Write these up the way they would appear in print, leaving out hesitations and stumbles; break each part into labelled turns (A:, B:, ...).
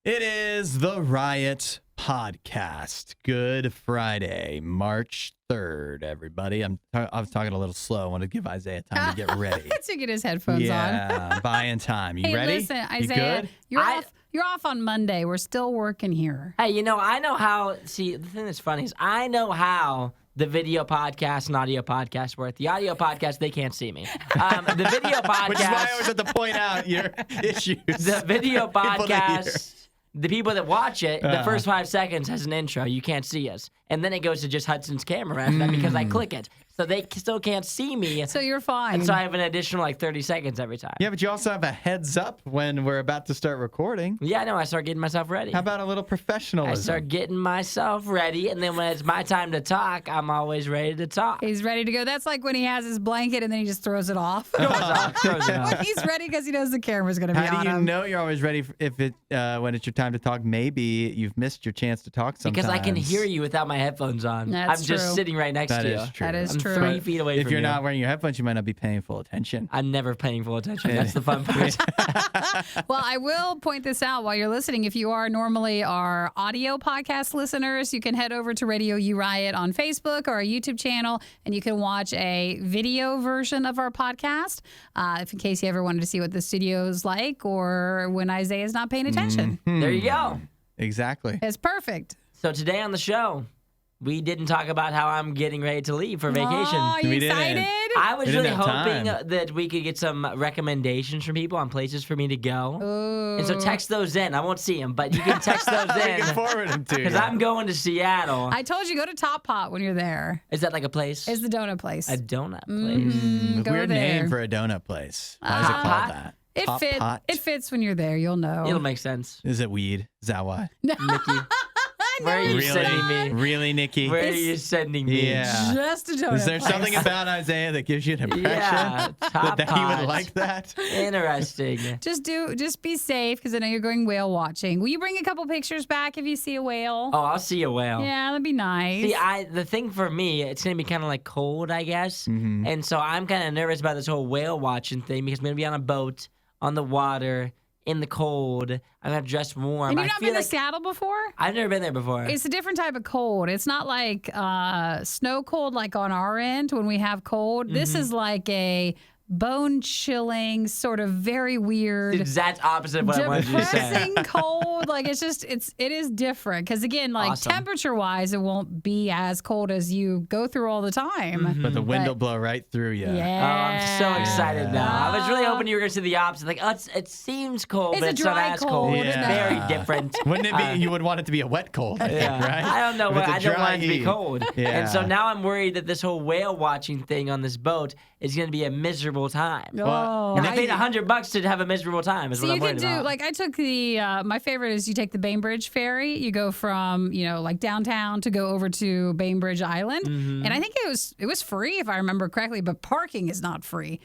A: It is the Riot Podcast. Good Friday, March 3rd, everybody. I was talking a little slow. I wanted to give Isaiah time to get ready.
B: To get his headphones on.
A: Yeah, buying time. You
B: hey,
A: ready?
B: Listen, Isaiah,
A: you good?
B: You're off on Monday. We're still working here.
C: Hey, I know how. See, the thing that's funny is I know how the video podcast and audio podcast work. The audio podcast, they can't see me. The video podcast.
A: Which is why I always have to point out your issues.
C: The video
A: People to hear.
C: podcast, the people that watch it, the first 5 seconds has an intro. You can't see us. And then it goes to just Hudson's camera after that because I click it. So they still can't see me.
B: So you're fine.
C: And so I have an additional 30 seconds every time.
A: Yeah, but you also have a heads up when we're about to start recording.
C: Yeah, I know. I start getting myself ready.
A: How about a little professionalism?
C: I start getting myself ready, and then when it's my time to talk, I'm always ready to talk.
B: He's ready to go. That's like when he has his blanket and then he just throws it off.
C: Throws it off.
B: He's ready because he knows the camera's going to be on
A: How do you
B: him.
A: know you're always ready when it's your time to talk? Maybe you've missed your chance to talk sometimes.
C: Because I can hear you without my headphones on.
B: That's
C: I'm just
B: true.
C: sitting right next
A: That
C: to you.
A: is true.
B: That is
C: I'm
B: true.
C: 3 feet away
A: If
C: from
A: you're
C: you.
A: not wearing your headphones, you might not be paying full attention.
C: I'm never paying full attention. That's the fun part.
B: Well, I will point this out while you're listening. If you are normally our audio podcast listeners, you can head over to RadioU Riot on Facebook or our YouTube channel, and you can watch a video version of our podcast. If in case you ever wanted to see what the studio's like or when Isaiah's not paying attention.
C: There you go.
A: Exactly.
B: It's perfect.
C: So today on the show, we didn't talk about how I'm getting ready to leave for vacation.
B: Oh, are you
A: We didn't.
B: excited?
C: I was
A: We
C: really
A: didn't have
C: hoping
A: time.
C: that we could get some recommendations from people on places for me to go.
B: Ooh.
C: And so text those in. I won't see them, but you can text those
A: We
C: in.
A: can forward them to you.
C: Because I'm going to Seattle.
B: I told you, go to Top Pot when you're there.
C: Is that like a place?
B: It's the donut place.
C: A donut place.
B: Go
A: Weird
B: there.
A: name for a donut place. Why is it called
C: Pot?
A: that?
B: It
A: Top Pot?
B: It fits when you're there. You'll know.
C: It'll make sense.
A: Is it weed? Is that why?
C: Nikki, where are you
A: Really?
C: sending me?
A: Really, Nikki?
C: Where are you sending me?
A: Yeah.
B: Just a donut
A: Is there
B: place.
A: something about Isaiah that gives you an impression
C: Yeah, Top
A: that he would
C: Pot.
A: like that?
C: Interesting.
B: Just be safe because I know you're going whale watching. Will you bring a couple pictures back if you see a whale?
C: Oh, I'll see a whale.
B: Yeah, that'd be nice.
C: See, the thing for me, it's gonna be kind of like cold, I guess, and so I'm kind of nervous about this whole whale watching thing because I'm gonna be on a boat on the water in the cold. I'm gonna have to dress warm.
B: and
C: I
B: you've not
C: feel
B: been
C: like
B: to Seattle before?
C: I've never been there before.
B: It's a different type of cold. It's not like snow cold like on our end when we have cold. This is like a bone-chilling, sort of very weird,
C: the exact opposite of what I wanted you to say.
B: depressing cold. Like it is different because again, like
C: Awesome.
B: temperature-wise, it won't be as cold as you go through all the time.
A: But the wind
B: But-
A: will blow right through you.
C: Oh,
B: Yeah.
C: I'm so excited now. I was really hoping you were going to say the opposite. Like, oh, it seems cold,
B: It's
C: but
B: a
C: it's not
B: dry
C: as
B: cold.
C: cold.
A: Yeah.
C: It's very different.
A: Wouldn't it be? You would want it to be a wet cold, I think,
C: Yeah.
A: right?
C: I don't know.
A: If it's a
C: I don't
A: dry
C: want it to be
A: heat.
C: cold.
A: Yeah.
C: And so now I'm worried that this whole whale watching thing on this boat is going to be a miserable time.
B: Oh,
C: And I paid $100 to have a miserable time. Is
B: So
C: what
B: you
C: I'm
B: can
C: worried
B: do
C: about.
B: like I took the my favorite is you take the Bainbridge ferry. You go from like downtown to go over to Bainbridge Island, and I think it was free if I remember correctly, but parking is not free.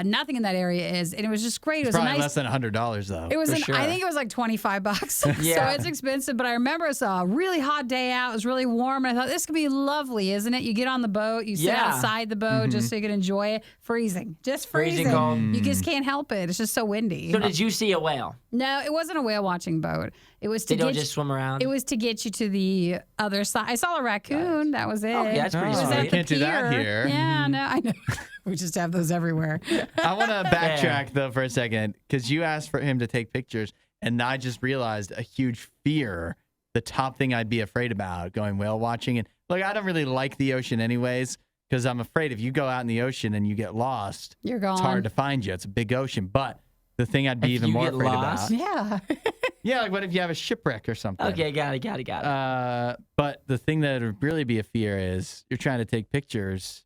B: Nothing in that area is, and it was just great. It was
A: Probably
B: a nice.
A: less than $100 though.
B: It was
C: For
B: I
C: sure.
B: think it was like $25. So
C: Yeah.
B: it's expensive, but I remember it's a really hot day out. It was really warm, and I thought this could be lovely, isn't it? You get on the boat, you sit
C: Yeah.
B: outside the boat just so you can enjoy it. Freezing, just
C: Freezing
B: freezing.
C: cold.
B: You just can't help it. It's just so windy.
C: So did you see a whale?
B: No, it wasn't a whale watching boat. It was to
C: They don't
B: get
C: just swim around?
B: it was to get you to the other side. I saw a raccoon. That was it.
C: Okay, that's pretty
B: It was
C: sweet.
B: at
A: You
B: the
A: can't do that
B: pier.
A: here.
B: Yeah, no, I know. We just have those everywhere.
A: I want to backtrack though for a second because you asked for him to take pictures, and I just realized a huge fear. The top thing I'd be afraid about going whale watching, and look, I don't really like the ocean anyways because I'm afraid if you go out in the ocean and you get lost,
B: You're gone.
A: it's hard to find you. It's a big ocean, but the thing I'd be
C: If
A: even
C: you
A: more
C: get
A: afraid
C: lost?
A: about,
B: Yeah.
C: Oh,
A: like what if you have a shipwreck or something?
C: Okay, got it.
A: But the thing that would really be a fear is you're trying to take pictures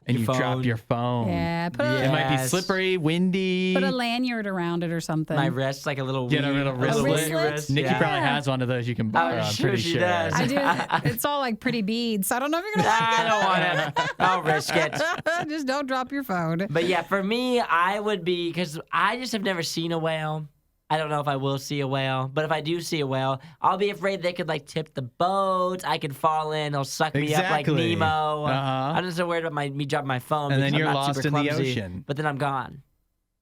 A: and
C: Your
A: you drop
C: phone.
A: your phone.
B: Yeah. Put a,
A: It might be
C: Yes.
A: slippery, windy.
B: put a lanyard around it or something.
C: My wrist, like a little
A: Get a
C: weed-
A: little
B: wristlet?
C: wrist.
A: Nikki
C: yeah.
A: probably has one of those you can borrow. I'm
C: sure
A: pretty
C: she
A: sure.
C: does.
B: I do. It's all like pretty beads. So I don't know if you're gonna
C: I don't want it. I'll risk it.
B: just don't drop your phone.
C: But yeah, for me, I would be, because I just have never seen a whale. I don't know if I will see a whale, but if I do see a whale, I'll be afraid they could like tip the boat. I could fall in. They'll suck me up like
A: Exactly.
C: Nemo.
A: Uh-huh.
C: I'm just so worried about me dropping my phone.
A: And then
C: because
A: you're
C: I'm not
A: lost
C: super
A: in the
C: clumsy,
A: ocean.
C: But then I'm gone.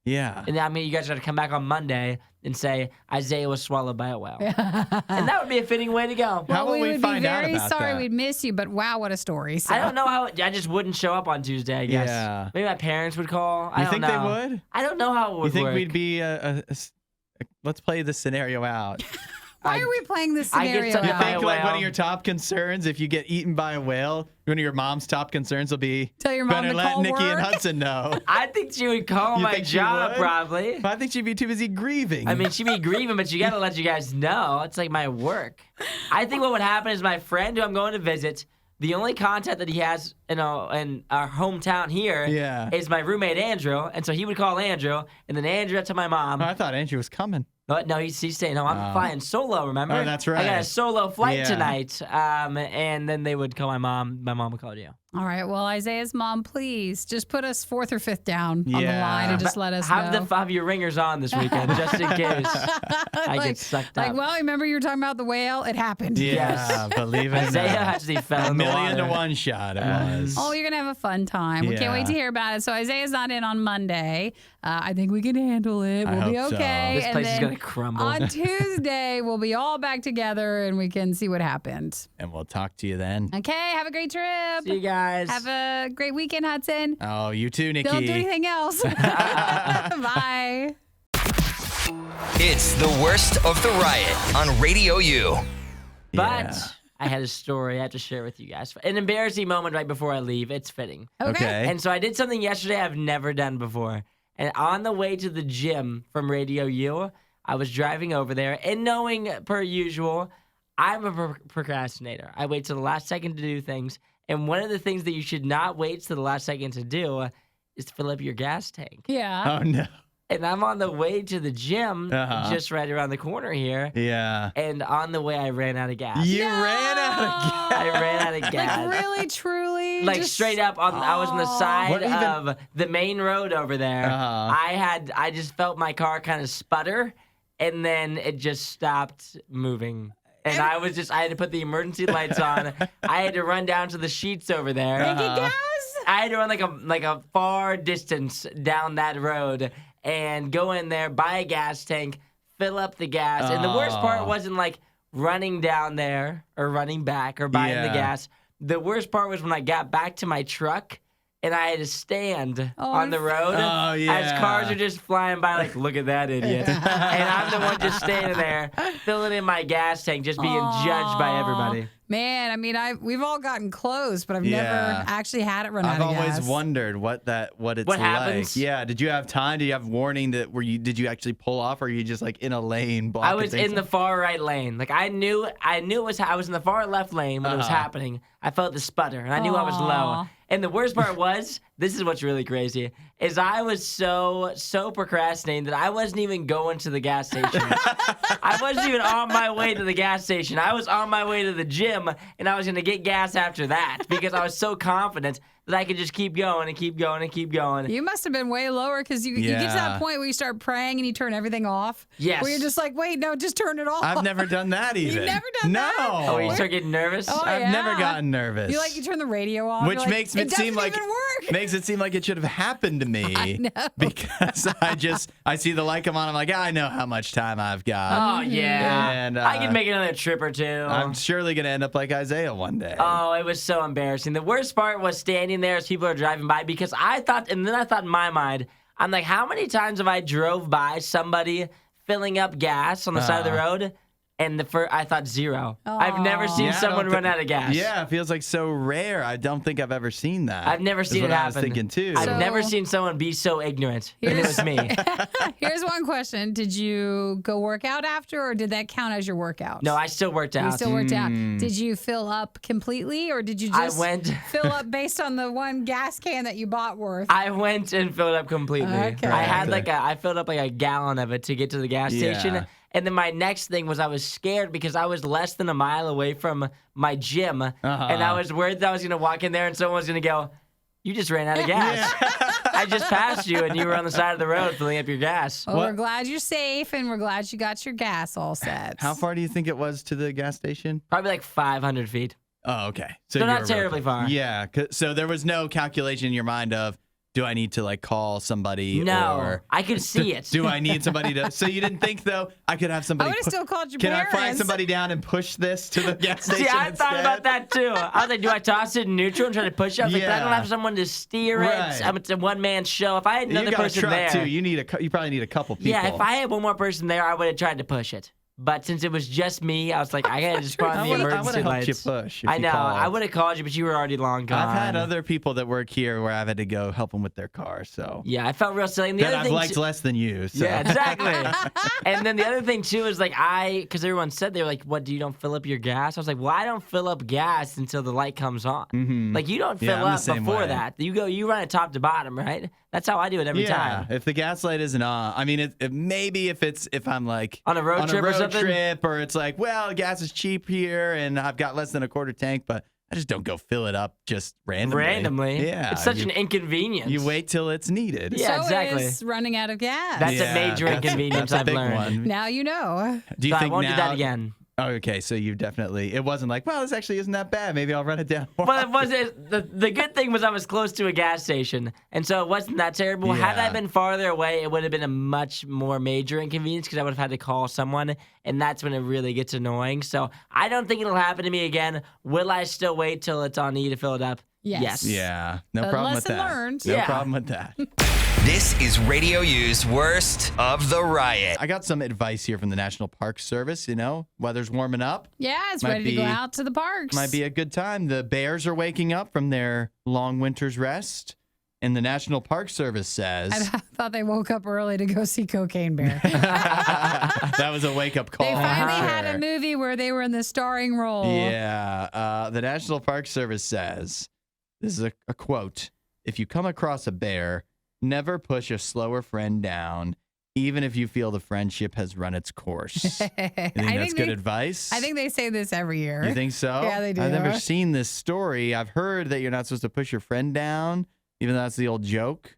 A: Yeah.
C: And I mean, you guys got to come back on Monday and say Isaiah was swallowed by a whale. And that would be a fitting way to go.
A: How will
B: we
A: we
B: would
A: find
B: be
A: out
B: very
A: about
B: sorry
A: that?
B: we'd miss you, but wow, what a story. So.
C: I don't know how. I just wouldn't show up on Tuesday, I guess.
A: Yeah.
C: Maybe my parents would call. I
A: You
C: don't
A: think
C: know.
A: they would?
C: I don't know how it would
A: You think
C: work.
A: we'd be let's play this scenario out.
B: Why are we playing this
C: I get
B: scenario
C: something
A: You
B: out?
C: by
A: think
C: a
A: like one of
C: whale.
A: your top concerns, if you get eaten by a whale, one of your mom's top concerns will be
B: Tell your mom
A: better
B: to
A: let
B: call
A: Nikki and
B: work?
A: Hudson know.
C: I think she would call
A: You
C: my
A: think she
C: job,
A: would?
C: probably.
A: But I think she'd be too busy grieving.
C: I mean, she'd be grieving, but you got to let you guys know. It's like my work. I think what would happen is my friend who I'm going to visit, the only contact that he has in our hometown here is my roommate, Andrew. And so he would call Andrew, and then Andrew up to my mom.
A: Oh, I thought Andrew was coming.
C: But no, he's saying, no, I'm flying solo, remember?
A: Oh, that's
C: I got a
A: right.
C: solo flight
A: Yeah.
C: tonight. And then they would call my mom. My mom would call you.
B: All right. Well, Isaiah's mom, please just put us 4th or 5th down on the
A: Yeah.
B: line and just let us know.
C: Have your ringers on this weekend, just in case I get sucked up.
B: Like, well, remember you were talking about the whale? It happened.
A: Yeah,
C: Yes.
A: believe it or
C: Isaiah
A: not.
C: actually fell
A: A
C: in the
A: million to
C: water.
A: one shot it was.
B: Oh, you're going to have a fun time. We can't
A: Yeah.
B: wait to hear about it. So Isaiah's not in on Monday. I think we can handle it.
A: I
B: We'll be
A: hope so.
B: okay.
C: This
B: And
C: place is
B: then
C: going to crumble.
B: on Tuesday, we'll be all back together and we can see what happened.
A: And we'll talk to you then.
B: Okay. Have a great trip.
C: See you guys.
B: Have a great weekend, Hudson.
A: Oh, you too, Nikki.
B: Don't do anything else. Bye.
D: It's the worst of the riot on Radio U.
C: But
A: Yeah.
C: I had a story I have to share with you guys. An embarrassing moment right before I leave. It's fitting.
A: Okay.
C: And so I did something yesterday I've never done before. And on the way to the gym from Radio U, I was driving over there, and knowing per usual, I'm a procrastinator. I wait till the last second to do things. And one of the things that you should not wait till the last second to do is to fill up your gas tank.
B: Yeah.
A: Oh, no.
C: And I'm on the way to the gym, just right around the corner here.
A: Yeah.
C: And on the way, I ran out of gas.
A: You ran out of gas.
C: I ran out of gas.
B: Like really, truly.
C: Like
B: just-
C: straight up I was on the side
A: What even-
C: of the main road over there. I just felt my car kind of sputter, and then it just stopped moving. And I had to put the emergency lights on. I had to run down to the sheets over there.
B: Get gas?
C: I had to run like a far distance down that road and go in there, buy a gas tank, fill up the gas. And the worst part wasn't like running down there or running back or buying the
A: Yeah.
C: gas. The worst part was when I got back to my truck and I had to stand on the road
A: Oh,
C: as
A: yeah.
C: cars are just flying by like, look at that idiot. And I'm the one just standing there filling in my gas tank, just being judged by everybody.
B: Man, I mean, we've all gotten close, but I've
A: Yeah.
B: never actually had it run
A: I've
B: out of
A: always
B: gas.
A: wondered what it's
C: What
A: like.
C: happens?
A: Yeah. Did you have time? Did you have warning that did you actually pull off, or are you just like in a lane?
C: I was in the far right lane. Like I knew it was. I was in the far left lane when it was happening. I felt the sputter, and I knew I was low.
B: Aw.
C: And the worst part was, this is what's really crazy, is I was so procrastinating that I wasn't even going to the gas station. I wasn't even on my way to the gas station. I was on my way to the gym, and I was gonna get gas after that because I was so confident that I could just keep going and keep going and keep going.
B: You must have been way lower because you get to
A: Yeah.
B: that point where you start praying and you turn everything off.
C: Yes.
B: Where you're just like, wait, no, just turn it off.
A: I've never done that even.
B: never done
A: no.
B: that?
C: Oh, you start getting nervous?
B: Oh,
A: I've
B: yeah.
A: never gotten nervous.
B: You turn the radio off.
A: Which
B: you're like,
A: makes it seem like
B: doesn't even work.
A: makes it seem like it should have happened to me.
B: I know.
A: Because I see the light come on. I'm like, I know how much time I've got.
C: Oh, yeah.
A: And,
C: I can make another trip or two.
A: I'm surely gonna end up like Isaiah one day.
C: Oh, it was so embarrassing. The worst part was standing there as people are driving by because I thought in my mind, I'm like, how many times have I drove by somebody filling up gas on the side of the road? And I thought zero. I've never seen
A: Yeah, I
C: someone
A: don't
C: run
A: thi-
C: out of gas.
A: Yeah, it feels like so rare. I don't think I've ever seen that.
C: I've never
A: is
C: seen
A: what
C: it
A: I
C: happen.
A: was thinking too.
C: I've
B: So-
C: never seen someone be so ignorant. And it was me.
B: Here's one question. Did you go work out after, or did that count as your workout?
C: No, I still worked out.
B: You still worked out. Did you fill up completely, or did you
C: I
B: just
C: went-
B: fill up based on the one gas can that you bought worth?
C: I went and filled up completely.
B: Okay.
C: I had I filled up like a gallon of it to get to the gas station.
A: Yeah.
C: And then my next thing was I was scared because I was less than a mile away from my gym. And I was worried that I was going to walk in there and someone was going to go, you just ran out of gas. I just passed you and you were on the side of the road filling up your gas.
B: Well,
A: What-
B: we're glad you're safe, and we're glad you got your gas all set.
A: How far do you think it was to the gas station?
C: Probably like 500 feet.
A: Oh, okay.
C: So
A: you
C: not
A: were
C: terribly far.
A: Yeah. So there was no calculation in your mind of do I need to like call somebody?
C: No,
A: or
C: I could see it.
A: do I need somebody to? So you didn't think though I could have
B: I
A: somebody?
B: would have still called your
A: Can
B: parents.
A: I flag somebody down and push this to the gas station?
C: See, I thought
A: instead?
C: about that too. I was like, do I toss it in neutral and try to push it? I was like, but I don't
A: Yeah.
C: have someone to steer it.
A: Right.
C: It's a one-man show. If I had another
A: You got a
C: person
A: truck
C: there,
A: too. You probably need a couple people.
C: yeah, if I had one more person there, I would have tried to push it. But since it was just me, I was like, I gotta just put on the
A: I would
C: emergency
A: have helped you
C: lights.
A: push. If
C: I
A: you
C: know.
A: called.
C: I would have called you, but you were already long gone.
A: I've had other people that work here where I've had to go help them with their car. So
C: Yeah, I felt real silly. And the
A: that
C: other
A: I've
C: thing
A: liked less than you. So.
C: Yeah, exactly. And then the other thing too is like because everyone said they were like, "What? Do you don't fill up your gas?" I was like, "Well, I don't fill up gas until the light comes on.
A: Mhm.
C: Like you don't
A: Yeah,
C: fill
A: I'm the
C: up
A: same
C: before
A: way.
C: that. You run it top to bottom, right? That's how I do it every time.
A: If the gas light isn't on, I mean, maybe if I'm like
C: On a road trip or something?
A: trip, or it's like, well, gas is cheap here and I've got less than a quarter tank, but I just don't go fill it up just randomly. Yeah,
C: it's such an inconvenience.
A: You wait till it's needed.
C: Yeah,
B: so
C: exactly.
B: is running out of gas.
C: That's
A: Yeah,
C: a major inconvenience
A: that's a
C: I've
A: big
C: learned.
A: one.
B: now you know.
A: Do you
C: So I
A: think
C: won't
A: now?
C: do that again.
A: Oh, okay, so you definitely. It wasn't like, well, this actually isn't that bad. Maybe I'll run it down. more
C: But it
A: often.
C: wasn't. The good thing was I was close to a gas station, and so it wasn't that terrible. Had I
A: Yeah.
C: been farther away, it would have been a much more major inconvenience because I would have had to call someone, and that's when it really gets annoying. So I don't think it'll happen to me again. Will I still wait till it's on E to fill it up?
B: Yes.
A: Yeah, no problem with
B: lesson
A: that.
B: learned.
A: No
C: Yeah.
A: problem with that.
D: This is Radio U's Worst of the Riot.
A: I got some advice here from the National Park Service. You know, weather's warming up.
B: Yeah, it's
A: Might
B: ready to go
A: be-
B: out to the parks.
A: Might be a good time. The bears are waking up from their long winter's rest, and the National Park Service says
B: I thought they woke up early to go see Cocaine Bear.
A: that was a wake-up call.
B: They
A: for
B: finally had
A: sure.
B: a movie where they were in the starring role.
A: Yeah. The National Park Service says, this is a quote, if you come across a bear, never push a slower friend down, even if you feel the friendship has run its course. You think that's good advice?
B: I think they say this every year.
A: You think so?
B: Yeah, they do.
A: I've never seen this story. I've heard that you're not supposed to push your friend down, even though that's the old joke.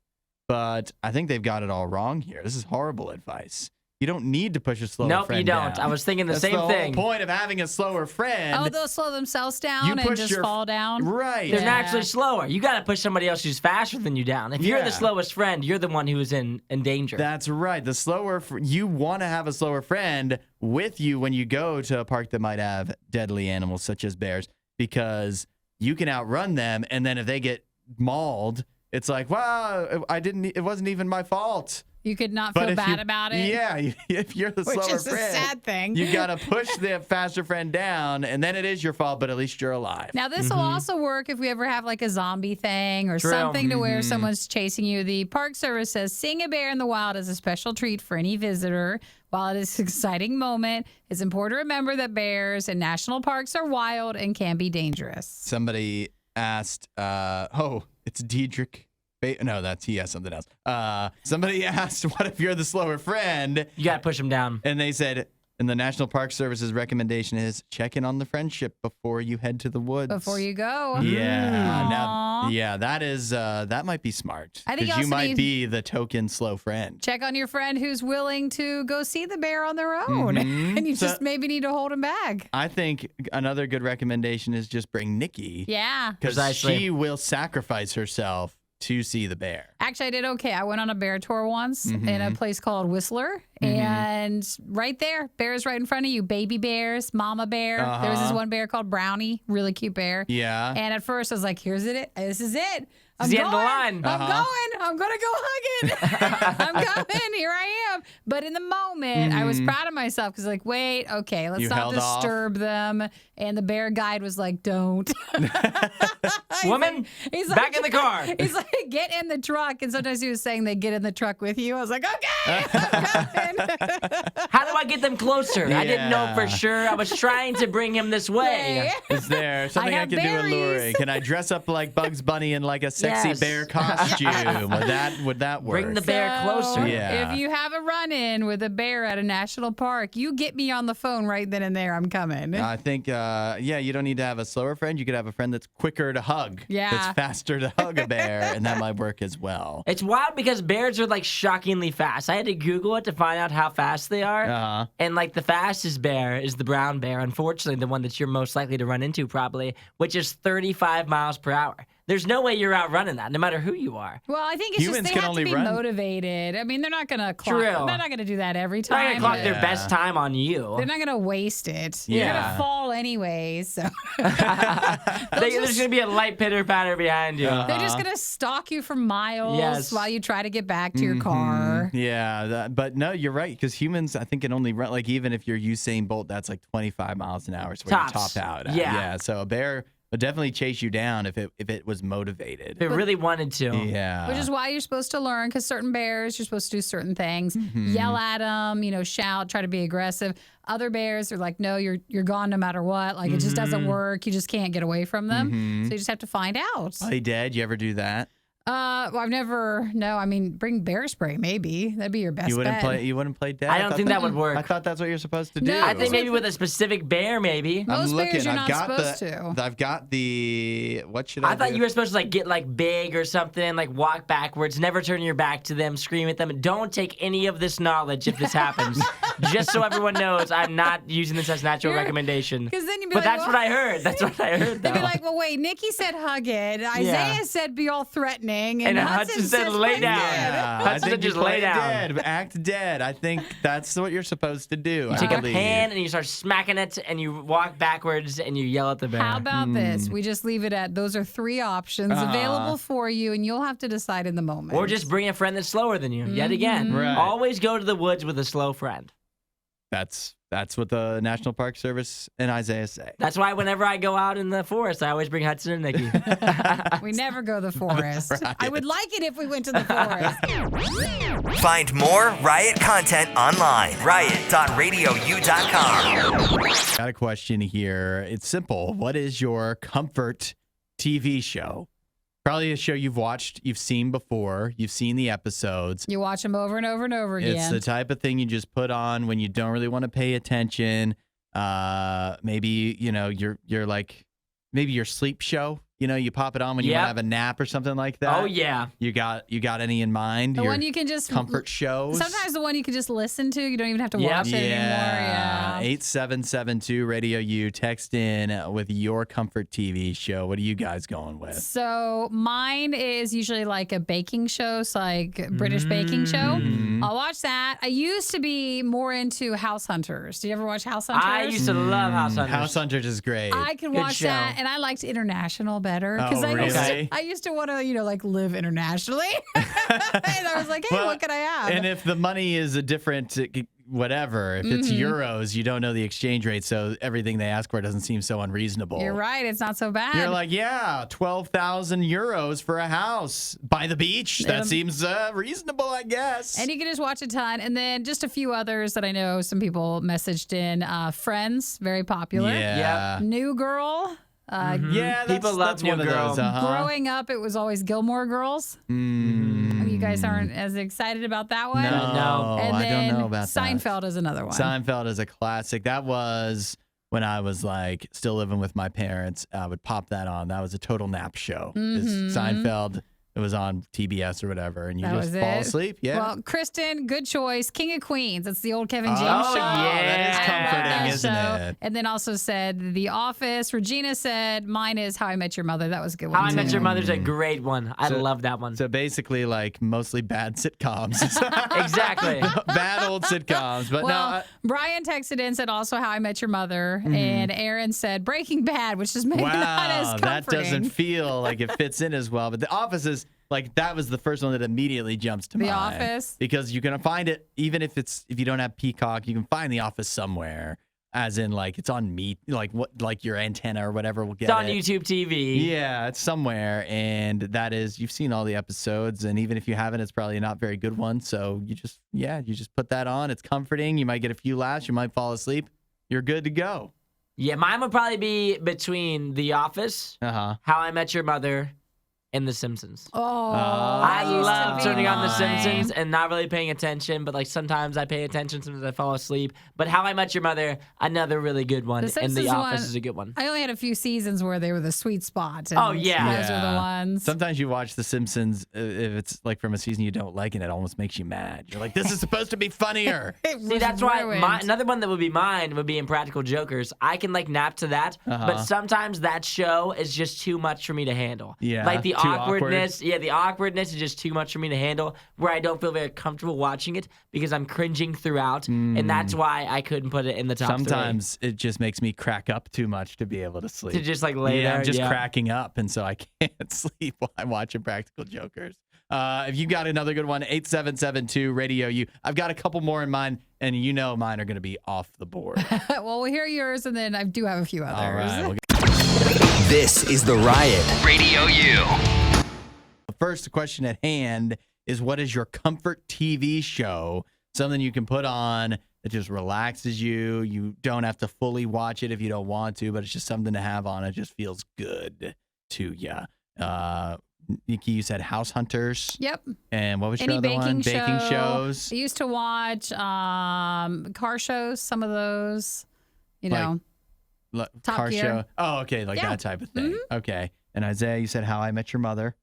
A: But I think they've got it all wrong here. This is horrible advice. You don't need to push a slower
C: Nope,
A: friend
C: you don't.
A: down.
C: I was thinking the
A: That's
C: same
A: the
C: thing.
A: whole point of having a slower friend.
B: Oh, they'll slow themselves down
A: You
B: and
A: push
B: just
A: your-
B: fall down.
A: Right.
C: They're
B: Yeah.
C: naturally slower. You got to push somebody else who's faster than you down. If you're
A: Yeah.
C: the slowest friend, you're the one who's in danger.
A: That's right. The slower you want to have a slower friend with you when you go to a park that might have deadly animals such as bears, because you can outrun them, and then if they get mauled, it's like, wow, it wasn't even my fault.
B: You could not
A: But
B: feel
A: if
B: bad
A: you-
B: about it.
A: Yeah, if you're the
B: Which
A: slower
B: is a
A: friend,
B: sad thing.
A: you got to push the faster friend down, and then it is your fault, but at least you're alive.
B: Now, this will also work if we ever have like a zombie thing or
C: True.
B: something to where someone's chasing you. The Park Service says seeing a bear in the wild is a special treat for any visitor. While it is an exciting moment, it's important to remember that bears in national parks are wild and can be dangerous.
A: Somebody asked, it's Diedrich. No, he has something else. Somebody asked, what if you're the slower friend?
C: you got to push them down.
A: And they said, and the National Park Service's recommendation is check in on the friendship before you head to the woods.
B: Before you go.
A: Yeah.
B: Aw.
A: That might be smart.
B: I think you
A: Because you
B: also
A: might
B: need-
A: be the token slow friend.
B: Check on your friend who's willing to go see the bear on their own. And you
A: So-
B: just maybe need to hold him back.
A: I think another good recommendation is just bring Nikki.
B: Yeah.
A: Because
C: Precisely.
A: she will sacrifice herself to see the bear.
B: Actually, I did okay. I went on a bear tour once in a place called Whistler. And right there, bears right in front of you. Baby bears, mama bear. There was this one bear called Brownie, really cute bear.
A: Yeah.
B: And at first I was like, here's it. This is it. I'm
C: the
B: going.
C: end of the line.
B: I'm going. I'm going to go hug it. I'm coming. Here I am. But in the moment, I was proud of myself because like, wait, okay, let's
A: You
B: not
A: held off.
B: disturb them. And the bear guide was like, don't.
C: Woman,
B: He's
C: back in the car.
B: He's like, get in the truck. And sometimes he was saying they get in the truck with you. I was like, okay, I'm coming.
C: How do I get them closer? I didn't know for
A: Yeah.
C: sure. I was trying to bring him this way.
A: Is there something I
B: have
A: can do
B: berries.
A: alluring? Can I dress up like Bugs Bunny in like a sexy
C: Yes.
A: bear costume? Would that work?
C: Bring the bear
B: So,
C: closer.
A: Yeah.
B: If you have a run-in with a bear at a national park, you get me on the phone right then and there. I'm coming.
A: I think, you don't need to have a slower friend. You could have a friend that's quicker to hug.
B: Yeah.
A: That's faster to hug a bear, and that might work as well.
C: It's wild because bears are like shockingly fast. I had to Google it to find out how fast they are.
A: Uh-huh.
C: And like the fastest bear is the brown bear, unfortunately, the one that you're most likely to run into probably, which is 35 miles per hour. there's no way you're outrunning that, no matter who you are.
B: Well, I think it's
A: Humans
B: just
A: can
B: they have
A: only
B: to be
A: run.
B: motivated. I mean, they're not going to clock.
C: True.
B: They're not going to do that every
C: They're not
B: time.
C: gonna clock their
A: Yeah.
C: best time on you.
B: They're not going to waste it. You're going
A: Yeah.
B: to fall anyways. So
C: There's gonna be a light pitter patter behind you.
B: they're just going to stalk you for miles
C: Yes.
B: while you try to get back to your car.
A: Yeah, but no, you're right, because humans, I think, can only run, like, even if you're Usain Bolt, that's like 25 miles an hour is where you
C: Tops.
A: top out at.
C: Yeah.
A: So a bear would definitely chase you down if it was motivated.
C: If it really wanted to.
A: Yeah.
B: Which is why you're supposed to learn, because certain bears, you're supposed to do certain things. Yell at them, shout, try to be aggressive. Other bears are like, no, you're gone no matter what. Like, it just doesn't work. You just can't get away from them. So you just have to find out.
A: Play dead. You ever do that?
B: Well, I've never, no, I mean, bring bear spray, maybe. That'd be your best
A: You wouldn't
B: bet.
A: play. You wouldn't play dead.
C: I don't think that would work.
A: I thought that's what you're supposed to do.
B: No,
C: I think maybe with a specific bear, maybe.
B: Most bears you're
A: I've
B: not
A: got
B: supposed to.
A: I've got the. What should I?
C: I thought
A: do?
C: you were supposed to like get like big or something, like walk backwards, never turn your back to them, scream at them. Don't take any of this knowledge if this happens. Just so everyone knows, I'm not using this as natural recommendation.
B: 'Cause then you'd be
C: but
B: like,
C: that's
B: well-
C: what I heard. That's what I heard.
B: They'd be
C: though.
B: like, well, wait, Nikki said hug it. Isaiah said be all threatening. And
C: Hudson said
B: says
C: lay
B: play
C: down.
B: dead.
A: Yeah, I
C: Hudson
A: think
C: just
A: you
C: lay
A: play
C: down.
A: dead, act dead. I think that's what you're supposed to do.
C: You take a pan and you start smacking it, and you walk backwards and you yell at the bear.
B: How about this? We just leave it at those are 3 options available for you, and you'll have to decide in the moment.
C: Or just bring a friend that's slower than you. Yet again,
A: Right.
C: always go to the woods with a slow friend.
A: That's what the National Park Service and Isaiah say.
C: That's why whenever I go out in the forest, I always bring Hudson and Nikki.
B: We never go to the forest. I would like it if we went to the forest.
D: Find more Riot content online. Riot.radiou.com.
A: Got a question here. It's simple. What is your comfort TV show? Probably a show you've watched, you've seen before, you've seen the episodes.
B: You watch them over and over and over again.
A: It's the type of thing you just put on when you don't really want to pay attention. Maybe, you're like, maybe your sleep show. You pop it on when you want to have a nap or something like that.
C: Oh, yeah.
A: You got any in mind?
B: The
A: Your
B: one you can just
A: comfort shows?
B: Sometimes the one you can just listen to. You don't even have to watch it anymore. Yeah.
A: 8772 Radio U. Text in with your comfort TV show. What are you guys going with?
B: So mine is usually like a baking show, so like British baking show. I'll watch that. I used to be more into House Hunters. Did you ever watch House Hunters?
C: I used to love House Hunters.
A: House Hunters is great.
B: I could
C: Good
B: watch
C: show.
B: that, and I liked international better
A: Oh,
B: I used to want to, like live internationally. And I was like, hey,
A: Well,
B: what can I have?
A: And if the money is a different whatever, if it's euros, you don't know the exchange rate, so everything they ask for doesn't seem so unreasonable.
B: You're right. It's not so bad.
A: You're like, yeah, 12,000 euros for a house by the beach. That seems reasonable, I guess.
B: And you can just watch a ton. And then just a few others that I know some people messaged in. Friends, very popular.
A: Yeah.
B: New Girl.
A: Yeah,
C: People love
A: that's one
C: New
A: of
C: Girl.
A: those. Uh-huh.
B: Growing up, it was always Gilmore Girls. You guys aren't as excited about that one?
C: No.
B: And
A: I
B: then
A: don't know about that.
B: Seinfeld is another one.
A: Seinfeld is a classic. That was when I was like still living with my parents. I would pop that on. That was a total nap show. Seinfeld. It was on TBS or whatever, and you
B: That
A: just
B: was
A: fall
B: it?
A: asleep. Yeah.
B: Well, Kristen, good choice. King of Queens. That's the old Kevin James
A: Oh,
B: show.
A: yeah, that is
B: I love
A: comforting,
B: that
A: isn't
B: show.
A: it?
B: And then also said The Office. Regina said mine is How I Met Your Mother. That was a good one.
C: How I Met
B: too.
C: Your Mother's a great one. I love that one.
A: So basically, like mostly bad sitcoms.
C: Exactly.
A: Bad old sitcoms. But
B: Well, Brian texted in, said also How I Met Your Mother. And Aaron said Breaking Bad, which is maybe not as
A: wow,
B: comforting.
A: that doesn't feel like it fits in as well. But The Office is like that was the first one that immediately jumps to
B: The
A: mind.
B: Office?
A: Because you're gonna find it even if you don't have Peacock, you can find The Office somewhere. As in, like it's on like your antenna or whatever will get
C: It's on
A: it.
C: YouTube TV.
A: Yeah, it's somewhere, and that is you've seen all the episodes, and even if you haven't, it's probably a not very good one. So you just put that on. It's comforting. You might get a few laughs. You might fall asleep. You're good to go.
C: Yeah, mine would probably be between The Office,
A: Uh huh.
C: How I Met Your Mother, and The Simpsons.
B: Oh,
C: I
B: that used to
C: love
B: be
C: turning on The
B: mine.
C: Simpsons and not really paying attention, but like sometimes I pay attention, sometimes I fall asleep. But How I Met Your Mother, another really good one,
B: The
C: and The
B: Simpsons
C: Office
B: one-
C: is a good one.
B: I only had a few seasons where they were the sweet spot. And
C: Oh, yeah.
B: those are the ones.
A: Sometimes you watch The Simpsons if it's like from a season you don't like, and it almost makes you mad. You're like, this is supposed to be funnier.
C: See, that's why another one that would be mine would be Impractical Jokers. I can like nap to that, but sometimes that show is just too much for me to handle.
A: Yeah,
C: like the
A: too awkward.
C: awkwardness. Yeah, the awkwardness is just too much for me to handle. Where I don't feel very comfortable watching it because I'm cringing throughout, and that's why I couldn't put it in the top
A: Sometimes it just makes me crack up too much to be able to sleep.
C: To just like lay there.
A: I'm just cracking up, and so I can't sleep while I'm watching Practical Jokers. If you got another good one, 8772 Radio U. I've got a couple more in mind, and you know mine are going to be off the board.
B: Well, we'll hear yours, and then I do have a few others.
A: All right. We'll
D: This is The Riot. Radio U.
A: The first question at hand is, what is your comfort TV show? Something you can put on that just relaxes you. You don't have to fully watch it if you don't want to, but it's just something to have on. It just feels good to you. Nikki, you said House Hunters.
B: Yep.
A: And what was your
B: Any
A: other one?
B: baking
A: Baking
B: show.
A: shows.
B: I used to watch car shows, some of those,
A: Like-
B: Top
A: Car
B: Gear.
A: show. Oh, okay. Like
B: Yeah.
A: that type of thing. Okay. And Isaiah, you said How I Met Your Mother.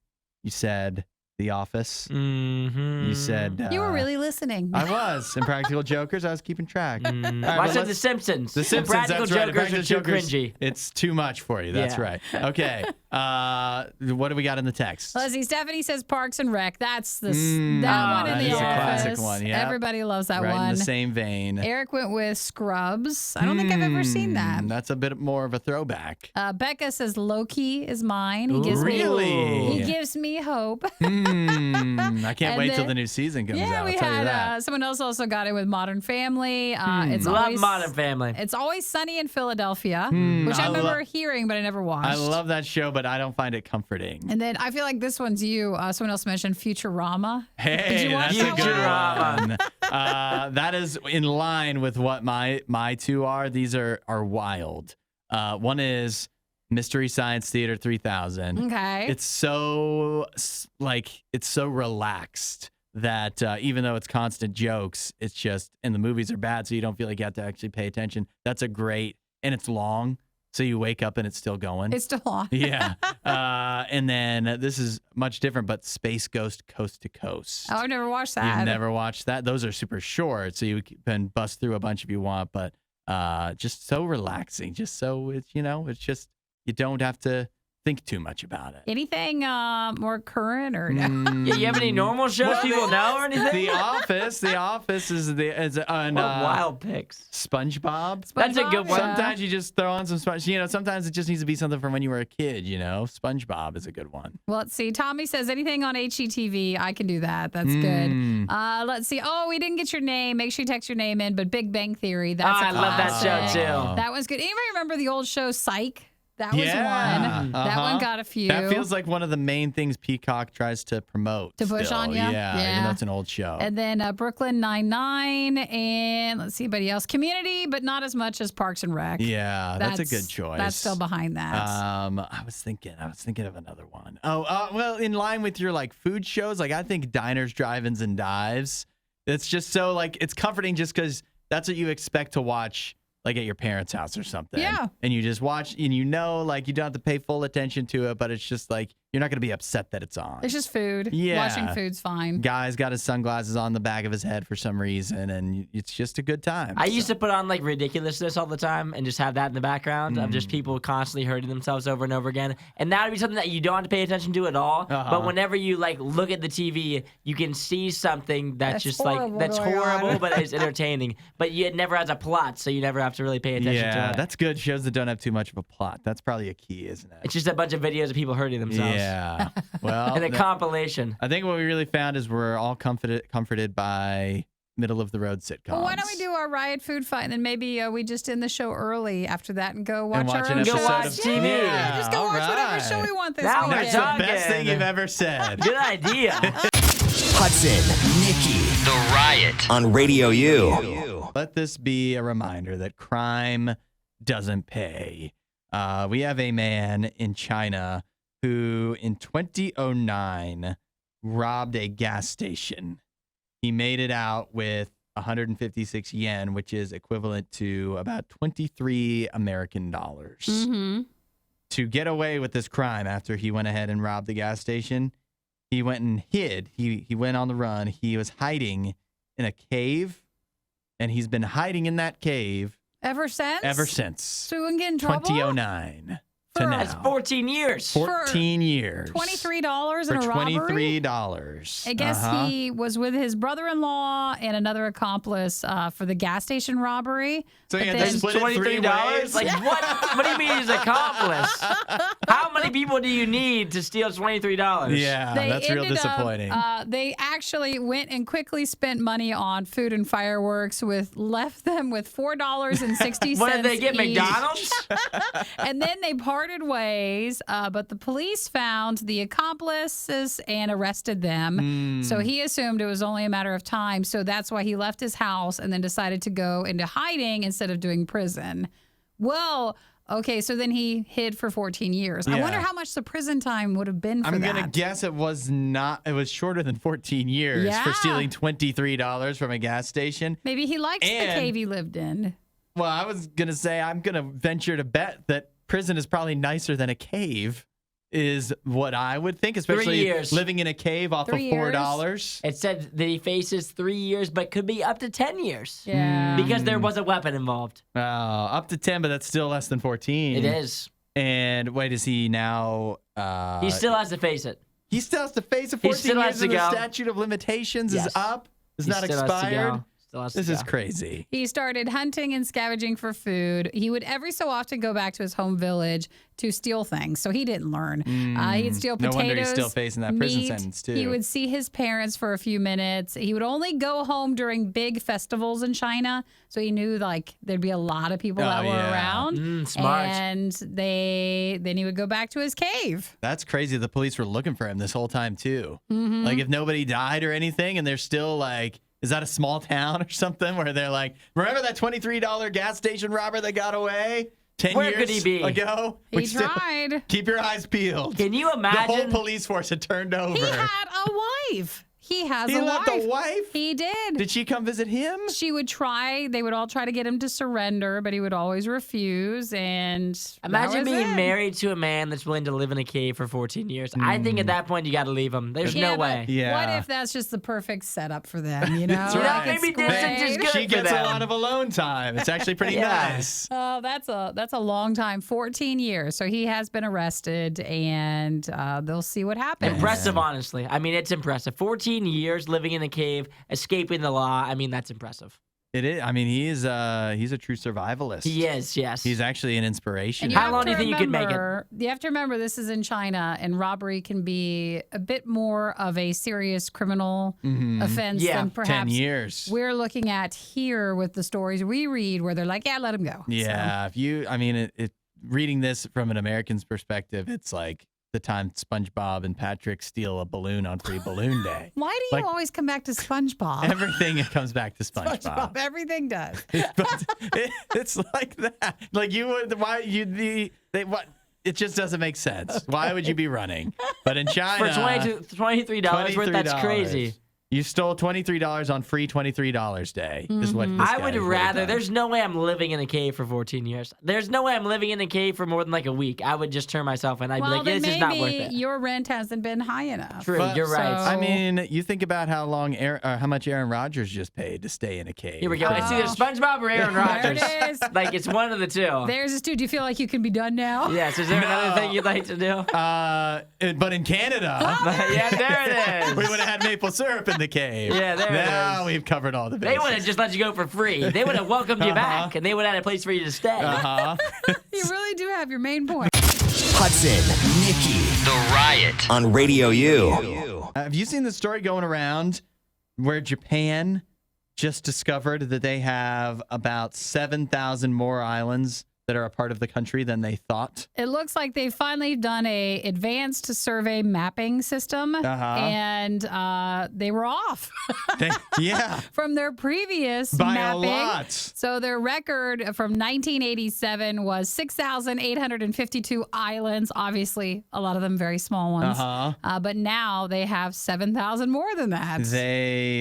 A: You said The Office.
C: Mm-hmm.
A: You said...
B: You were really listening.
A: I was. In Practical Jokers, I was keeping track. All right,
C: I
A: but
C: said
A: let's-
C: The Simpsons.
A: The Simpsons,
C: Practical
A: that's right.
C: Jokers
A: Practical
C: are too
A: Jokers,
C: cringy.
A: It's too much for you. That's
C: Yeah.
A: right. Okay. What do we got in the text?
B: Let's see. Stephanie says Parks and Rec. That's that one in
A: that
B: the
A: is a
B: office.
A: classic one, yeah.
B: Everybody loves that
A: right
B: one.
A: in the same vein.
B: Eric went with Scrubs. I don't think I've ever seen that.
A: That's a bit more of a throwback.
B: Becca says Loki is mine. He gives
A: Really?
B: He gives me hope.
A: I can't
B: And
A: wait till
B: then-
A: the new season comes
B: Yeah,
A: out.
B: we
A: I'll tell you
B: had
A: that.
B: someone else also got it with Modern Family. It's
C: Love
B: always
C: Modern Family.
B: It's always sunny in Philadelphia, which I
A: I
B: remember hearing, but I never watched.
A: I love that show, but I don't find it comforting.
B: And then I feel like this one's you. Someone else mentioned Futurama.
A: Hey,
B: Did you watch
A: that's a good
C: Futurama?
A: one. That is in line with what my two are. These are wild. One is Mystery Science Theater 3000.
B: Okay.
A: It's so relaxed that even though it's constant jokes, it's just, and the movies are bad, so you don't feel like you have to actually pay attention. That's a great, and it's long, so you wake up and it's still going.
B: It's still on.
A: Yeah. And then this is much different, but Space Ghost Coast to Coast.
B: Oh, I've never watched that.
A: You've never watched that? Those are super short, so you can bust through a bunch if you want, but just so relaxing. Just so it's just, you don't have to think too much about it.
B: Anything more current or no?
C: Yeah, you have any normal shows people know or anything?
A: The Office is on
C: What wild picks.
A: SpongeBob.
C: That's a good one.
A: Sometimes you just throw on some SpongeBob. Sometimes it just needs to be something from when you were a kid. SpongeBob is a good one.
B: Well, let's see. Tommy says anything on HGTV. I can do that. That's good. Let's see. Oh, we didn't get your name. Make sure you text your name in. But Big Bang Theory. That's
C: I love that
B: classic.
C: show too.
B: That was good. Anybody remember the old show Psych? That was
A: Yeah.
B: one. That one got a few.
A: That feels like one of the main things Peacock tries to promote.
B: To push
A: still.
B: on ya?
A: Yeah, even though
B: Yeah.
A: it's an old show.
B: And then Brooklyn Nine-Nine, and let's see, anybody else? Community, but not as much as Parks and Rec.
A: Yeah, that's a good choice.
B: That's still behind that.
A: I was thinking of another one. Well, in line with your food shows, I think Diners, Drive-Ins, and Dives. It's just so it's comforting just because that's what you expect to watch at your parents' house or something.
B: Yeah.
A: And you just watch and you don't have to pay full attention to it, but it's just you're not going to be upset that it's on.
B: It's just food.
A: Yeah.
B: Watching food's fine.
A: Guy's got his sunglasses on the back of his head for some reason, and it's just a good time.
C: I used to put on ridiculousness all the time and just have that in the background of just people constantly hurting themselves over and over again. And that would be something that you don't have to pay attention to at all. But whenever you look at the TV, you can see something that's just
B: horrible
C: that's
B: going on.
C: horrible, but it's entertaining. But it never has a plot, so you never have to really pay attention to
A: Yeah,
C: it.
A: that's good. Shows that don't have too much of a plot. That's probably a key, isn't it?
C: It's just a bunch of videos of people hurting themselves.
A: Yeah. Well,
C: And a compilation.
A: I think what we really found is we're all comforted by middle of the road sitcoms.
B: Well, why don't we do our Riot Food Fight, and then maybe we just end the show early after that and go watch
A: watch
B: our
A: an
B: own
A: episode
B: shows.
C: of TV.
B: Yeah, just go
A: all
B: watch whatever
A: right.
B: show we want this
C: Now we're
B: weekend.
A: That's the best
C: talking.
A: thing you've ever said.
C: Good idea.
D: Hudson, Nikki, The Riot on Radio U.
A: Let this be a reminder that crime doesn't pay. We have a man in China who in 2009 robbed a gas station. He made it out with 156 yen, which is equivalent to about 23 American dollars.
B: Mm-hmm.
A: To get away with this crime after he went ahead and robbed the gas station, he went and hid. He went on the run. He was hiding in a cave, and he's been hiding in that cave
B: Ever since? So we wouldn't get in trouble?
A: 2009 to
B: For-
A: now.
C: That's 14 years.
A: 14 years.
B: $23 in
A: For
B: a robbery?
A: $23.
B: I guess he was with his brother-in-law and another accomplice for the gas station robbery.
A: So
B: But
A: yeah,
B: then-
A: they split it three
C: $23?
A: ways.
C: Like what? What do you mean he's accomplice? How many people do you need to steal $23?
A: Yeah,
B: They
A: that's real
B: ended up,
A: disappointing.
B: they actually went and quickly spent money on food and fireworks, left them with $4.60.
C: What did they get?
B: each.
C: McDonald's?
B: And then they parted ways, but the police found the accomplices and arrested them. So he assumed it was only a matter of time. So that's why he left his house and then decided to go into hiding instead of doing prison. Well, okay, so then he hid for 14 years. I
A: Yeah.
B: wonder how much the prison time would have been for
A: I'm
B: that.
A: going to guess it was shorter than 14 years
B: Yeah.
A: for stealing $23 from a gas station.
B: Maybe he likes the
A: And-
B: cave he lived in.
A: Well, I was going to say, I'm going to venture to bet that prison is probably nicer than a cave, is what I would think, especially
C: years.
A: living in a cave off
B: 3
A: of $4.
C: It said that he faces 3 years, but could be up to 10 years.
B: Yeah.
C: Because there was a weapon involved.
A: Up to 10, but that's still less than 14.
C: It is.
A: And wait, is he now?
C: He still has to face it.
A: He still has to face a
C: He
A: 14
C: still has
A: years
C: to
A: and the
C: go.
A: statute of limitations is
C: Yes.
A: up? Is
C: He
A: not
C: still has to
A: expired?
C: go. Still has to
A: This is
C: go.
A: crazy.
B: He started hunting and scavenging for food. He would every so often go back to his home village to steal things, so he didn't learn. He'd steal
A: No
B: potatoes.
A: wonder he's still facing that prison
B: meat.
A: sentence, too.
B: He would see his parents for a few minutes. He would only go home during big festivals in China, so he knew like there'd be a lot of people that
A: Oh,
B: were
A: yeah.
B: around.
C: Smart.
B: And then he would go back to his cave.
A: That's crazy. The police were looking for him this whole time, too. Like, if nobody died or anything, and they're still like, is that a small town or something where they're like, remember that $23 gas station robber that got away 10
C: Where
A: years
C: could he be?
A: ago?
B: He tried.
A: Keep your eyes peeled.
C: Can you
A: The whole
C: imagine?
A: police force had turned over.
B: He had a wife. He has
A: He
B: a
A: left
B: wife.
A: a wife?
B: He did.
A: Did she come visit him?
B: They would all try to get him to surrender, but he would always refuse. And that
C: Imagine
B: was
C: being
B: it.
C: married to a man that's willing to live in a cave for 14 years. I think at that point you got to leave him. There's
B: Yeah,
C: no
B: but
C: way.
A: Yeah.
B: What if that's just the perfect setup for them? You know,
A: That's
C: You know,
A: right.
C: maybe
B: It's
C: distance is
B: great.
C: good
A: She
C: for
A: gets a
C: them.
A: lot of alone time. It's actually pretty
C: Yeah.
A: nice.
B: Oh, that's a long time, 14 years. So he has been arrested, and they'll see what happens.
C: Impressive, honestly. I mean, it's impressive. 14 years living in a cave, escaping the law. I mean, that's impressive.
A: It is. I mean, he's a true survivalist.
C: He is, yes.
A: He's actually an inspiration.
B: And
C: How
B: have
C: long
B: to
C: do you think you could make it?
B: remember- You have to remember this is in China, and robbery can be a bit more of a serious criminal offense
C: Yeah,
B: than
A: 10
B: perhaps
A: years.
B: we're looking at here with the stories we read, where they're like, "Yeah, let him go."
A: Yeah, reading this from an American's perspective, it's like the time SpongeBob and Patrick steal a balloon on Free Balloon Day.
B: Why do you
A: Like-
B: always come back to SpongeBob?
A: Everything comes back to SpongeBob.
B: Everything does.
A: But it's like that. Like it just doesn't make sense. Why would you be running? But in China,
C: For $23 worth, that's
A: $23.
C: crazy.
A: You stole $23 on Free $23 Day. Is what this
C: I
A: guy
C: would
A: has
C: rather.
A: done.
C: There's no way I'm living in a cave for 14 years. There's no way I'm living in a cave for more than like a week. I would just turn myself in. I'd
B: Well,
C: be like,
B: then
C: this is not worth
B: maybe
C: it.
B: your rent hasn't been high enough.
C: True,
A: But-
C: you're right.
B: So-
A: I mean, you think about how much Aaron Rodgers just paid to stay in a cave.
C: Here we go. It's either SpongeBob or Aaron
B: There
C: Rodgers.
B: it is.
C: Like, it's one of the two.
B: There's this dude. Do you feel like you can be done now?
C: Yes, is there another thing you'd like to do?
A: But in Canada,
C: Yeah, there it is.
A: we would have had maple syrup in the cave.
C: Yeah, there it
A: now
C: is.
A: we've covered all the
C: They
A: bases.
C: would have just let you go for free. They would have welcomed you back, and they would have had a place for you to stay.
B: You really do have your main point.
D: Hudson, Nikki, The Riot on Radio U.
A: Have you seen the story going around where Japan just discovered that they have about 7,000 more islands that are a part of the country than they thought.
B: It looks like they've finally done a advanced survey mapping system, and they were off from their previous
A: by
B: mapping.
A: a lot.
B: So their record from 1987 was 6,852 islands. Obviously, a lot of them very small ones. But now they have 7,000 more than that.
A: They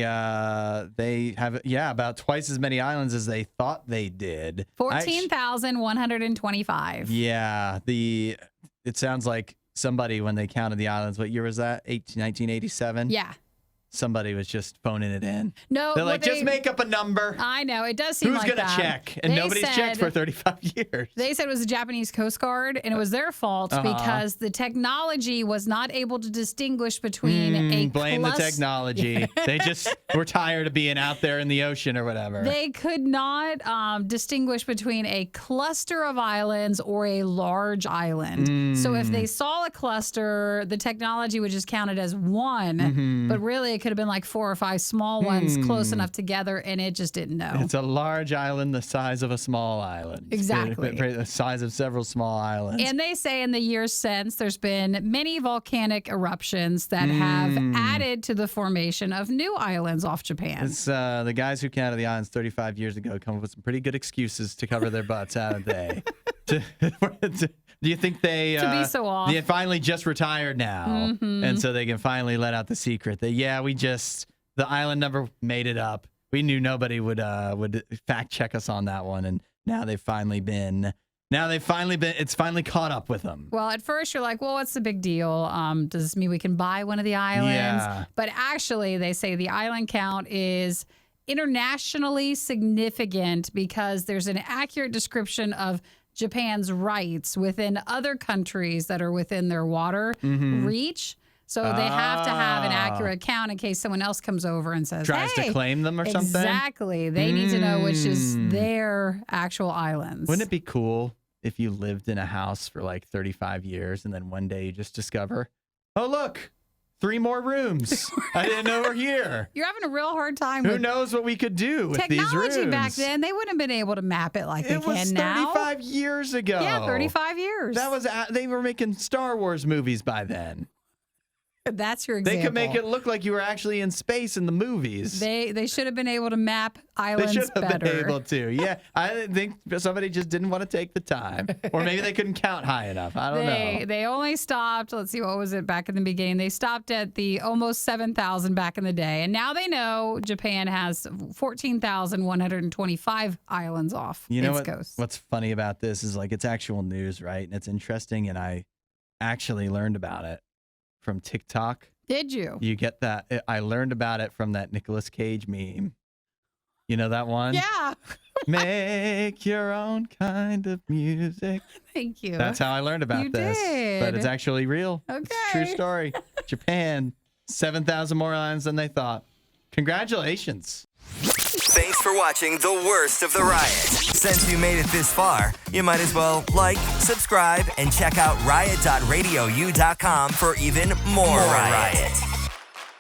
A: have about twice as many islands as they thought they did.
B: 14,125.
A: Yeah, it sounds like somebody, when they counted the islands, what year was that? 1987?
B: Yeah.
A: Somebody was just phoning it in.
B: No,
A: they're like, just make up a number.
B: I know. It does seem
A: Who's
B: like that.
A: Who's going to check? And nobody's checked for 35 years.
B: They said it was the Japanese Coast Guard, and it was their fault because the technology was not able to distinguish between
A: blame the technology. They just were tired of being out there in the ocean or whatever.
B: They could not distinguish between a cluster of islands or a large island. So if they saw a cluster, the technology would just count it as one, but really it could have been like 4 or 5 small ones close enough together, and it just didn't know.
A: It's a large island the size of a small island.
B: Exactly.
A: The size of several small islands.
B: And they say in the years since, there's been many volcanic eruptions that have added to the formation of new islands off Japan.
A: It's, the guys who counted the islands 35 years ago come up with some pretty good excuses to cover their butts, haven't they? Do you think they
B: to be so off?
A: They finally just retired now, and so they can finally let out the secret that the island number made it up. We knew nobody would fact check us on that one, and now they've finally been. It's finally caught up with them.
B: Well, at first you're like, well, what's the big deal? Does this mean we can buy one of the islands?
A: Yeah.
B: But actually, they say the island count is internationally significant because there's an accurate description of Japan's rights within other countries that are within their water reach. So they have to have an accurate count in case someone else comes over and says,
A: tries to claim them or something.
B: Exactly. They need to know which is their actual islands.
A: Wouldn't it be cool if you lived in a house for like 35 years and then one day you just discover, oh, look, 3 more rooms. I didn't know we're here.
B: You're having a real hard time
A: Who
B: with
A: knows what we could do with these rooms?
B: technology back then. They wouldn't have been able to map it like they can now.
A: It was 35 years ago.
B: Yeah, 35 years.
A: They were making Star Wars movies by then.
B: That's your example.
A: They could make it look like you were actually in space in the movies.
B: They should have been able to map islands
A: They should have
B: better.
A: been able to. Yeah, I think somebody just didn't want to take the time. Or maybe they couldn't count high enough. I don't know.
B: They only stopped, let's see, what was it back in the beginning? They stopped at the almost 7,000 back in the day. And now they know Japan has 14,125 islands off its coast.
A: What's funny about this is like it's actual news, right? And it's interesting, and I actually learned about it from TikTok.
B: Did you?
A: You get that? I learned about it from that Nicolas Cage meme. You know that one?
B: Yeah.
A: Make your own kind of music.
B: Thank you.
A: That's how I learned about
B: You
A: this.
B: did.
A: But it's actually real.
B: Okay.
A: It's a true story. Japan, 7,000 more islands than they thought. Congratulations.
D: Thanks for watching the worst of the riot. Since you made it this far, you might as well like, subscribe, and check out riot.radiou.com for even more riot.